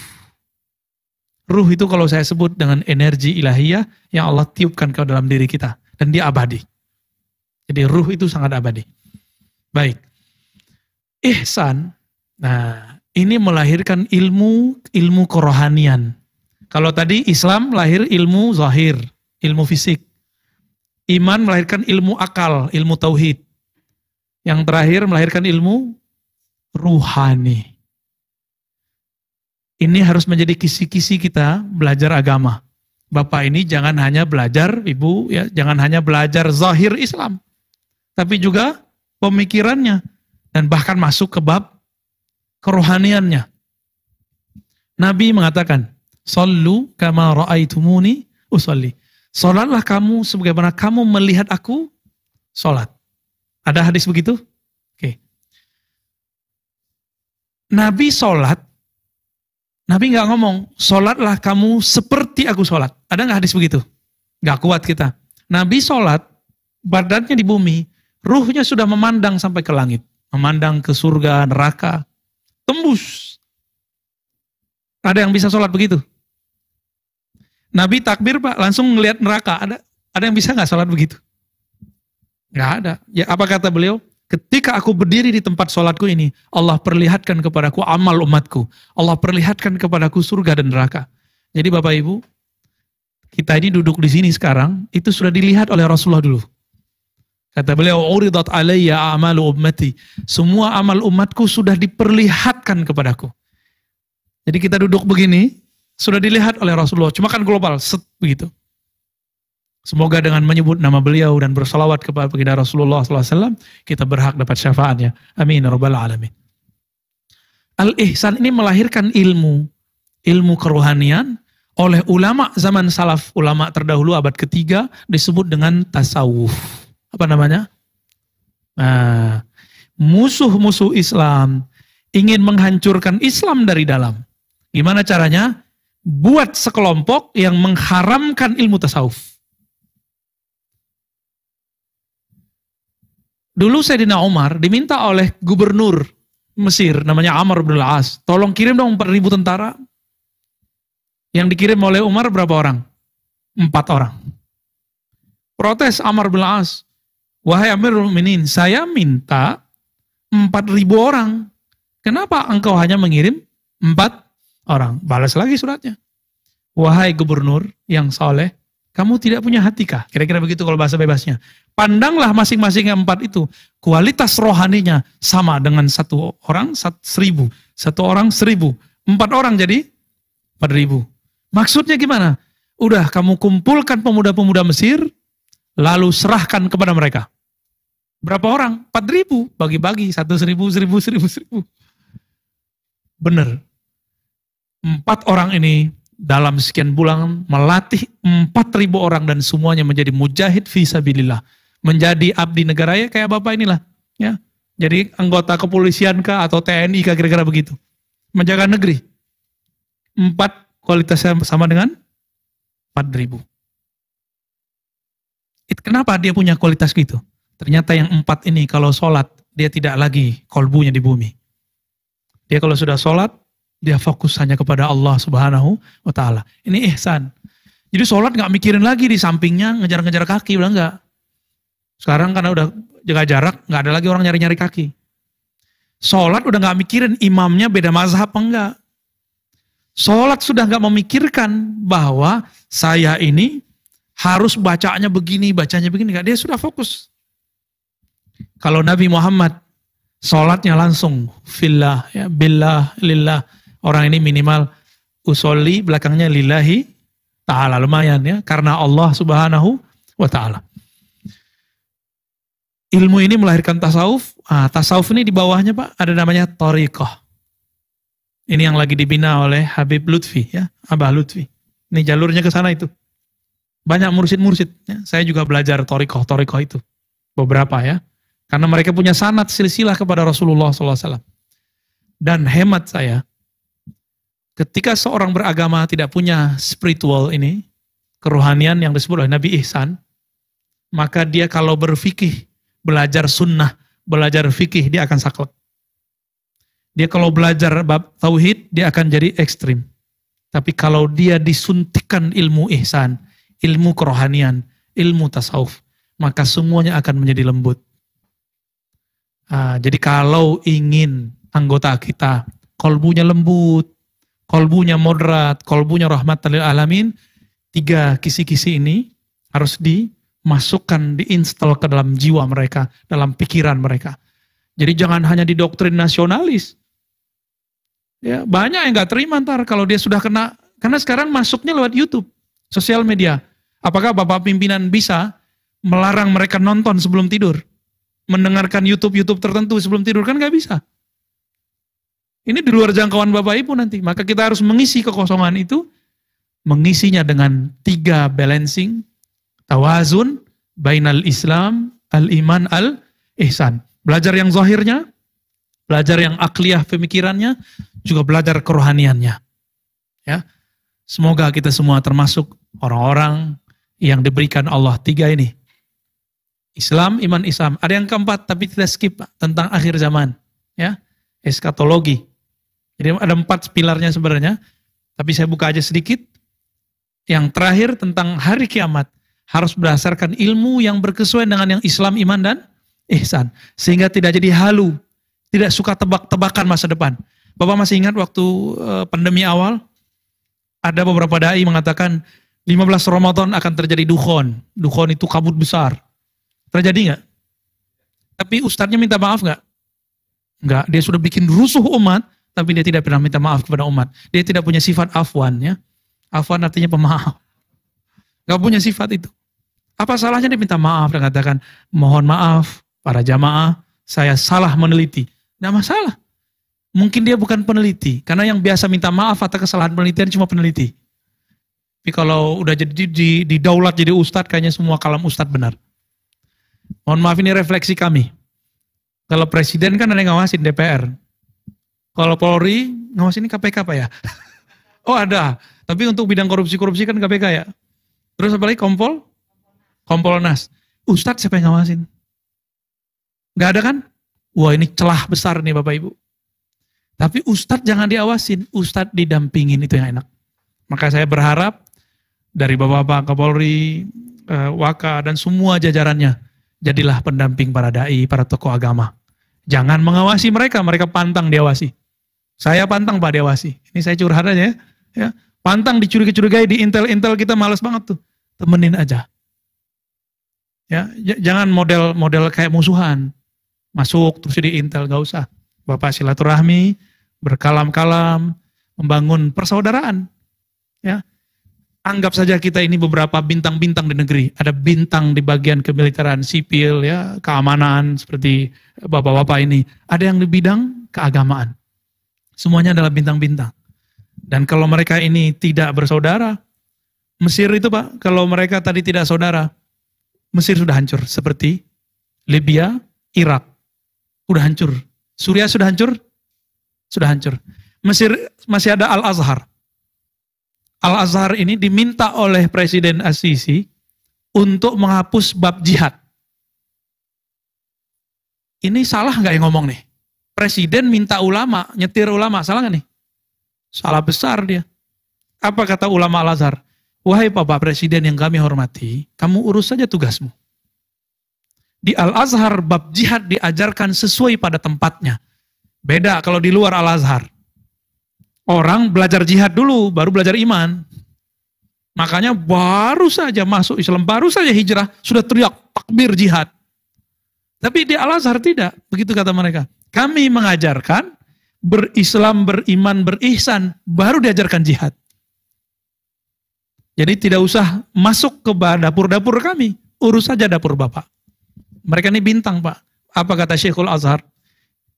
Ruh itu kalau saya sebut dengan energi ilahiyah yang Allah tiupkan ke dalam diri kita. Dan dia abadi. Jadi ruh itu sangat abadi. Baik. Ihsan. Nah, ini melahirkan ilmu kerohanian. Kalau tadi Islam lahir ilmu zahir, ilmu fisik. Iman melahirkan ilmu akal, ilmu tauhid. Yang terakhir melahirkan ilmu ruhani. Ini harus menjadi kisi-kisi kita belajar agama. Bapak ini jangan hanya belajar, Ibu, ya, jangan hanya belajar zahir Islam. Tapi juga pemikirannya. Dan bahkan masuk ke bab kerohaniannya. Nabi mengatakan, "Sallu kama ra'aitumuni usolli." Salatlah kamu sebagaimana kamu melihat aku salat. Ada hadis begitu? Oke. Nabi salat, Nabi nggak ngomong, salatlah kamu seperti aku salat. Ada nggak hadis begitu? Nggak kuat kita. Nabi salat, badannya di bumi, ruhnya sudah memandang sampai ke langit. Memandang ke surga, neraka. Tembus. Ada yang bisa sholat begitu? Nabi takbir, Pak, langsung ngelihat neraka. Ada yang bisa nggak sholat begitu? Nggak ada. Ya, apa kata beliau? Ketika aku berdiri di tempat sholatku ini, Allah perlihatkan kepadaku amal umatku. Allah perlihatkan kepadaku surga dan neraka. Jadi Bapak Ibu, kita ini duduk di sini sekarang, itu sudah dilihat oleh Rasulullah dulu. Kata beliau, "Uridat alayya a'malu ummati." Semua amal umatku sudah diperlihatkan kepadaku. Jadi kita duduk begini, sudah dilihat oleh Rasulullah. Cuma kan global, begitu. Semoga dengan menyebut nama beliau dan bersalawat kepada baginda Rasulullah SAW, kita berhak dapat syafaatnya. Amin ya rabbal alamin. Al-ihsan ini melahirkan ilmu kerohanian. oleh ulama zaman salaf, ulama terdahulu abad ketiga disebut dengan tasawuf. Apa namanya? Nah, musuh-musuh Islam ingin menghancurkan Islam dari dalam. Gimana caranya? Buat sekelompok yang mengharamkan ilmu tasawuf. Dulu Sayyidina Umar diminta oleh gubernur Mesir, namanya Amr bin al-As, tolong kirim dong 4.000 tentara. Yang dikirim oleh Umar berapa orang? 4 orang. Protes Amr bin al-As, wahai Amirul Mukminin, saya minta 4.000 orang. Kenapa engkau hanya mengirim 4 orang? Balas lagi suratnya. Wahai gubernur yang soleh, kamu tidak punya hati kah? Kira-kira begitu kalau bahasa bebasnya. Pandanglah masing-masing yang 4 itu. Kualitas rohaninya sama dengan 1 orang 1.000. 1 orang 1.000. 4 orang jadi 4.000. Maksudnya gimana? Udah kamu kumpulkan pemuda-pemuda Mesir, lalu serahkan kepada mereka. Berapa orang? 4.000. Bagi-bagi. 1.000, 1.000, 1.000. Bener. 4 orang ini dalam sekian bulan melatih 4.000 orang dan semuanya menjadi mujahid fisabilillah. Menjadi abdi negara ya kayak Bapak inilah. Ya. Jadi anggota kepolisian kah atau TNI kah kira-kira begitu. Menjaga negeri. 4 kualitasnya sama dengan 4.000. Kenapa dia punya kualitas gitu? Ternyata yang 4 ini kalau sholat dia tidak lagi kolbunya di bumi. Dia kalau sudah sholat dia fokus hanya kepada Allah Subhanahu wa Ta'ala. Ini ihsan. Jadi sholat gak mikirin lagi di sampingnya ngejar-ngejar kaki, udah enggak. Sekarang karena udah jaga jarak, gak ada lagi orang nyari-nyari kaki. Sholat udah gak mikirin imamnya beda mazhab apa enggak. Sholat sudah gak memikirkan bahwa saya ini harus bacanya begini, enggak. Dia sudah fokus. Kalau Nabi Muhammad sholatnya langsung fillah, ya, billah, lillah. Orang ini minimal usolli belakangnya lillahi ta'ala, lumayan ya, karena Allah Subhanahu wa Ta'ala. Ilmu ini melahirkan tasawuf. Tasawuf ini di bawahnya Pak ada namanya thariqah. Ini yang lagi dibina oleh Habib Lutfi ya, Abah Lutfi. Ini jalurnya ke sana itu. Banyak mursid-mursid ya. Saya juga belajar thariqah itu. Beberapa ya. Karena mereka punya sanad silsilah kepada Rasulullah SAW. Dan hemat saya, ketika seorang beragama tidak punya spiritual ini, kerohanian yang disebut oleh Nabi Ihsan, maka dia kalau berfikih, belajar sunnah, belajar fikih, dia akan saklek. Dia kalau belajar bab tauhid, dia akan jadi ekstrim. Tapi kalau dia disuntikan ilmu ihsan, ilmu kerohanian, ilmu tasawuf, maka semuanya akan menjadi lembut. Jadi kalau ingin anggota kita, kolbunya lembut, kolbunya moderat, kolbunya rahmatan lil alamin, 3 kisi-kisi ini harus dimasukkan, diinstal ke dalam jiwa mereka, dalam pikiran mereka. Jadi jangan hanya di doktrin nasionalis. Ya, banyak yang gak terima ntar kalau dia sudah kena, karena sekarang masuknya lewat YouTube, sosial media. Apakah Bapak pimpinan bisa melarang mereka nonton sebelum tidur? Mendengarkan YouTube tertentu sebelum tidur? Kan gak bisa. Ini di luar jangkauan Bapak Ibu nanti. Maka kita harus mengisi kekosongan itu, mengisinya dengan 3 balancing, tawazun, bainal Islam, al-iman, al-ihsan. Belajar yang zahirnya, belajar yang akliyah pemikirannya, juga belajar kerohaniannya. Ya, semoga kita semua termasuk orang-orang yang diberikan Allah 3 ini. Islam, iman, Islam. Ada yang keempat tapi tidak skip Pak, tentang akhir zaman. Ya, eskatologi. Jadi ada 4 pilarnya sebenarnya, tapi saya buka aja sedikit. Yang terakhir tentang hari kiamat, harus berdasarkan ilmu yang berkesesuaian dengan yang Islam, iman, dan ihsan. Sehingga tidak jadi halu, tidak suka tebak-tebakan masa depan. Bapak masih ingat waktu pandemi awal, ada beberapa dai mengatakan 15 Ramadan akan terjadi dukhon. Dukhon itu kabut besar. Terjadi nggak? Tapi ustadznya minta maaf nggak? Enggak, dia sudah bikin rusuh umat, tapi dia tidak pernah minta maaf kepada umat. Dia tidak punya sifat afwan ya. Afwan artinya pemaaf. Gak punya sifat itu. Apa salahnya dia minta maaf dan katakan, mohon maaf para jamaah, saya salah meneliti. Nggak masalah. Mungkin dia bukan peneliti, karena yang biasa minta maaf atas kesalahan penelitian cuma peneliti. Tapi kalau udah jadi di daulat jadi ustadz, kayaknya semua kalam ustadz benar. Mohon maaf, ini refleksi kami. Kalau presiden kan ada yang ngawasin, DPR. Kalau Polri, ngawasin ini KPK Pak ya? Oh ada, tapi untuk bidang korupsi-korupsi kan KPK ya. Terus apa lagi, Kompolnas. Ustadz siapa yang ngawasin? Gak ada kan? Wah ini celah besar nih Bapak Ibu. Tapi Ustadz jangan diawasin, Ustadz didampingin, itu yang enak. Maka saya berharap dari Bapak-Bapak Kapolri, Waka, dan semua jajarannya, jadilah pendamping para dai, para tokoh agama. Jangan mengawasi mereka, mereka pantang diawasi. Saya pantang Pak diawasi. Ini saya curhat aja ya. Pantang dicurigai-curigai di intel kita males banget tuh. Temenin aja. Ya, jangan model kayak musuhan. Masuk terus di intel, gak usah. Bapak silaturahmi, berkalam-kalam, membangun persaudaraan. Ya. Anggap saja kita ini beberapa bintang-bintang di negeri. Ada bintang di bagian kemiliteran, sipil, ya, keamanan, seperti bapak-bapak ini. Ada yang di bidang keagamaan. Semuanya adalah bintang-bintang. Dan kalau mereka ini tidak bersaudara, Mesir itu Pak, kalau mereka tadi tidak saudara, Mesir sudah hancur. Seperti Libya, Irak, sudah hancur. Suriah sudah hancur? Sudah hancur. Mesir masih ada Al-Azhar. Al-Azhar ini diminta oleh Presiden As-Sisi untuk menghapus bab jihad. Ini salah nggak yang ngomong nih? Presiden minta ulama, nyetir ulama, salah nggak nih? Salah besar dia. Apa kata ulama Al-Azhar? Wahai Bapak Presiden yang kami hormati, kamu urus saja tugasmu. Di Al-Azhar bab jihad diajarkan sesuai pada tempatnya. Beda kalau di luar Al-Azhar. Orang belajar jihad dulu, baru belajar iman. Makanya baru saja masuk Islam, baru saja hijrah, sudah teriak takbir jihad. Tapi di Al-Azhar tidak, begitu kata mereka. Kami mengajarkan berislam, beriman, berihsan, baru diajarkan jihad. Jadi tidak usah masuk ke dapur-dapur kami, urus saja dapur Bapak. Mereka ini bintang Pak. Apa kata Syekhul Azhar?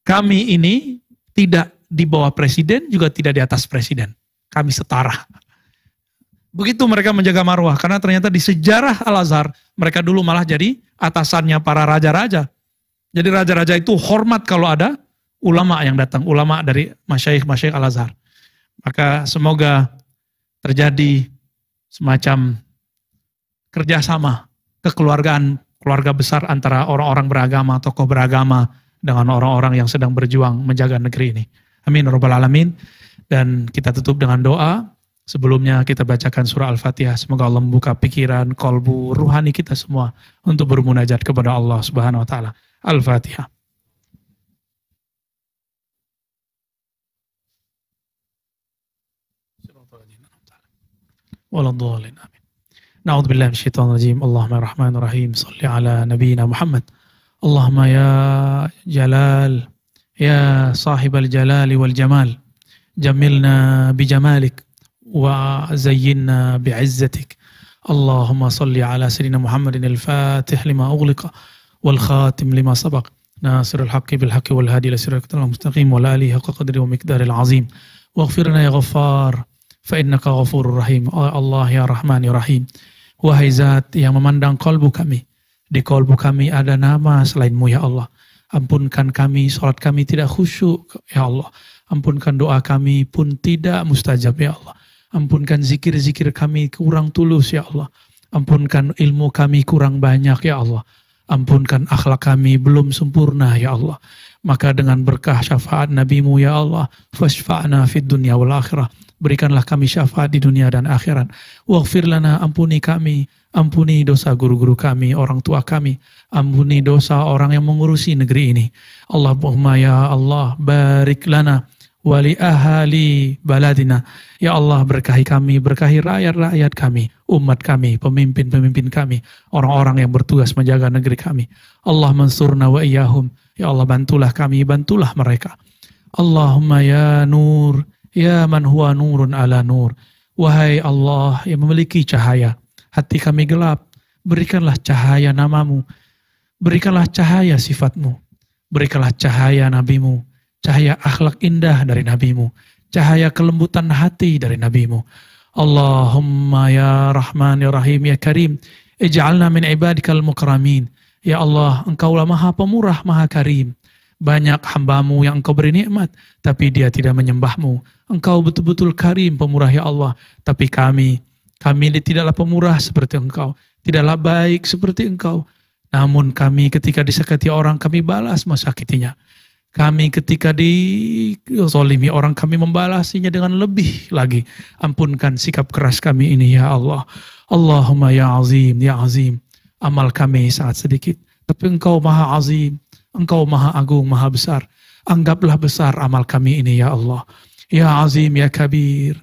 Kami ini tidak di bawah presiden, juga tidak di atas presiden. Kami setara. Begitu mereka menjaga marwah, karena ternyata di sejarah Al-Azhar, mereka dulu malah jadi atasannya para raja-raja. Jadi raja-raja itu hormat kalau ada ulama yang datang, ulama dari masyayikh Al-Azhar. Maka semoga terjadi semacam kerjasama, kekeluargaan, keluarga besar antara orang-orang beragama, tokoh beragama, dengan orang-orang yang sedang berjuang menjaga negeri ini. Amin rabbal alamin. Dan kita tutup dengan doa. Sebelumnya kita bacakan surah Al-Fatihah. Semoga Allah membuka pikiran, kolbu, ruhani kita semua untuk bermunajat kepada Allah Subhanahu wa taala. Al-Fatihah. Waladhdallin. Amin. Na'udzu billahi minasyaitonir rajim. Allahumma rahmanir rahim. Shalli ala nabiyyina Muhammad. Allahumma ya Jalal, ya sahibal jalali wal jamal, jamilna bijamalik wa zayyinna bi'izzatik. Allahumma salli ala sayyidina Muhammadin al-fatih lima ughliqa wal khatim lima sabaq, nasirul haqqi bil haqqi wal hadi ila siratal mustaqim wa alihi haqqa qadri wa miqdaril azim. Waghfir lana ya Ghaffar fa innaka ghafurur rahim. Allah ya Rahman ya Rahim. Wahai Zat yang memandang kalbu kami, di kalbu kami ada nama selainmu ya Allah. Ampunkan kami, salat kami tidak khusyuk ya Allah. Ampunkan doa kami pun tidak mustajab ya Allah. Ampunkan zikir-zikir kami kurang tulus ya Allah. Ampunkan ilmu kami kurang banyak ya Allah. Ampunkan akhlak kami belum sempurna ya Allah. Maka dengan berkah syafaat Nabi-Mu ya Allah, fashfa'na fid dunya wal akhirah. Berikanlah kami syafaat di dunia dan akhirat. Waghfir lana, ampuni kami. Ampuni dosa guru-guru kami, orang tua kami. Ampuni dosa orang yang mengurusi negeri ini. Allahumma ya Allah, barik lana wali ahali baladina. Ya Allah, berkahi kami, berkahi rakyat-rakyat kami, umat kami, pemimpin-pemimpin kami, orang-orang yang bertugas menjaga negeri kami. Allah mansurna wa iyahum. Ya Allah, bantulah kami, bantulah mereka. Allahumma ya nur, ya man huwa nurun ala nur. Wahai Allah yang memiliki cahaya, hati kami gelap, berikanlah cahaya namamu, berikanlah cahaya sifatmu, berikanlah cahaya nabimu, cahaya akhlak indah dari nabimu, cahaya kelembutan hati dari nabimu. Allahumma ya Rahman ya Rahim ya Karim, ij'alna min ibadikal mukramin. Ya Allah, Engkaulah Maha Pemurah, Maha Karim. Banyak hambamu yang Engkau beri nikmat, tapi dia tidak menyembahmu. Engkau betul-betul Karim, Pemurah ya Allah. Tapi kami tidaklah pemurah seperti Engkau, tidaklah baik seperti Engkau. Namun kami ketika disakiti orang, kami balas mensakitinya. Kami ketika dizalimi orang, kami membalasinya dengan lebih lagi. Ampunkan sikap keras kami ini ya Allah. Allahumma ya azim, ya azim. Amal kami sangat sedikit, tapi Engkau Maha Azim, Engkau Maha Agung, Maha Besar. Anggaplah besar amal kami ini ya Allah. Ya Azim, ya Kabir.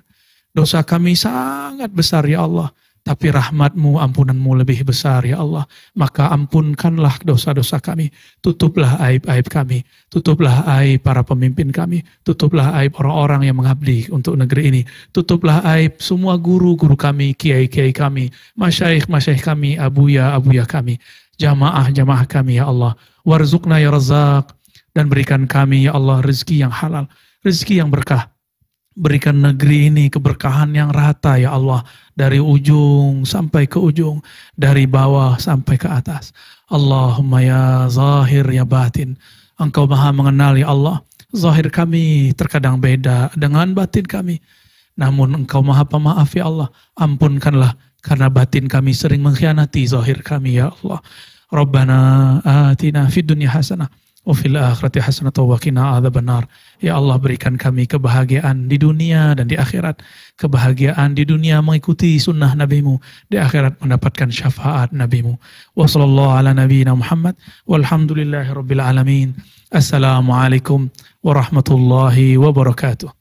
Dosa kami sangat besar ya Allah, tapi rahmat-Mu, ampunan-Mu lebih besar ya Allah. Maka ampunkanlah dosa-dosa kami, tutuplah aib-aib kami, tutuplah aib para pemimpin kami, tutuplah aib orang-orang yang mengabdi untuk negeri ini, tutuplah aib semua guru-guru kami, kiai-kiai kami, masyaikh-masyaikh kami, abuya-abuya kami, jamaah-jamaah kami ya Allah. Warzuqna ya Razzaq, dan berikan kami ya Allah rezeki yang halal, rezeki yang berkah. Berikan negeri ini keberkahan yang rata ya Allah, dari ujung sampai ke ujung, dari bawah sampai ke atas. Allahumma ya zahir ya batin, Engkau Maha mengenal ya Allah. Zahir kami terkadang beda dengan batin kami, namun Engkau Maha Pemaaf ya Allah. Ampunkanlah karena batin kami sering mengkhianati zahir kami ya Allah. Rabbana atina fid dunya hasanah wa fil akhirati hasanatan wa qina adzabannar. Ya Allah, berikan kami kebahagiaan di dunia dan di akhirat. Kebahagiaan di dunia mengikuti sunnah Nabi-Mu, di akhirat mendapatkan syafaat Nabi-Mu. Wa sallallahu ala nabiyyina Muhammad walhamdulillahi rabbil alamin. Assalamualaikum warahmatullahi wabarakatuh.